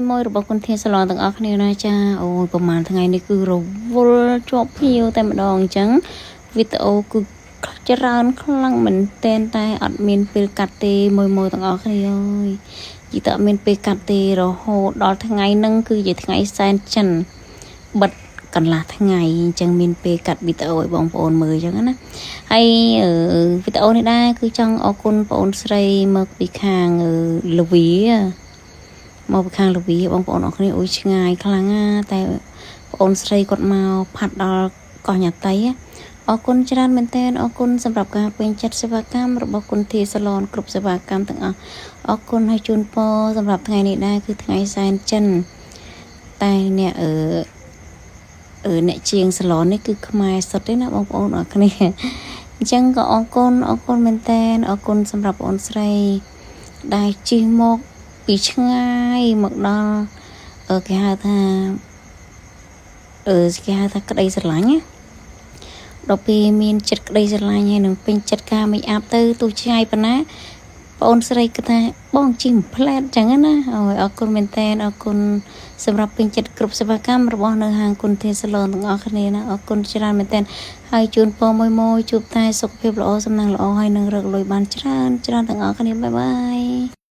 មួយរបស់គុណធានសាឡនទាំងអស់គ្នាណាចាអូយប្រហែលថ្ងៃនេះគឺរវល់ជាប់ភៀវតែម្ដងអញ្ចឹងវីដេអូគឺច្រើនខ្លាំងមែនតែអត់មានពេលកាត់ទេមួយទាំងអស់គ្នាអើយជីតអត់មានពេលកាត់ទេរហូតដល់ថ្ងៃហ្នឹងគឺជាថ្ងៃសែនចិនបិទកន្លះថ្ងៃអញ្ចឹងមានពេលកាត់វីដេអូឲ្យបងប្អូនមើលអញ្ចឹងណាហើយវីដេអូនេះដែរគឺចង់អរគុណបងអូនស្រីមកពីខាងលវីមកពីខាងលវីបងប្អូនអរគ្នាអូយឆ្ងាយខ្លាំងណាតែបងអូនស្រីគាត់មកផាត់ដល់កោះញ៉ាតៃអរគុណច្រើនមែនទែនអរគុណសម្រាប់ការពេញចិត្តសេវាកម្មរបស់គុណធាសាឡនគ្រប់សេវាកម្មទាំងអស់អរគុណហើយជូនពរសម្រាប់ថ្ងៃនេះដែរគឺថ្ងៃសែនចិនតែអ្នកអ្នកជាងសាឡននេះគឺខ្មែរសុទ្ធទេណាបងប្អូនអរគ្នាអញ្ចឹងក៏អរគុណមែនទែនអរគុណសម្រាប់បងអូនស្រីដែលជិះមកពីឆ្ងាយមកដល់គេហៅថាក្តីស្រឡាញ់ណាដល់ពេលមានចិត្តក្តីស្រឡាញ់ហើយនឹងពេញចិត្តការមេអាប់ទៅទោះឆ្ងាយប៉ុណ្ណាបងអូនស្រីគាត់ថាបងជិះផ្លែតអញ្ចឹងណាអូយអរគុណមែនតើអរគុណសម្រាប់ពេញចិត្តគ្រប់សេវាកម្មរបស់នៅហាងគុណធាសាឡនទាំងអស់គ្នាណាអរគុណច្រើនមែនតើហើយជូនពរមួយជួបតែសុខភាពល្អសំណាងល្អហើយនឹងរកលុយបានច្រើនទាំងអស់គ្នាបាយបាយ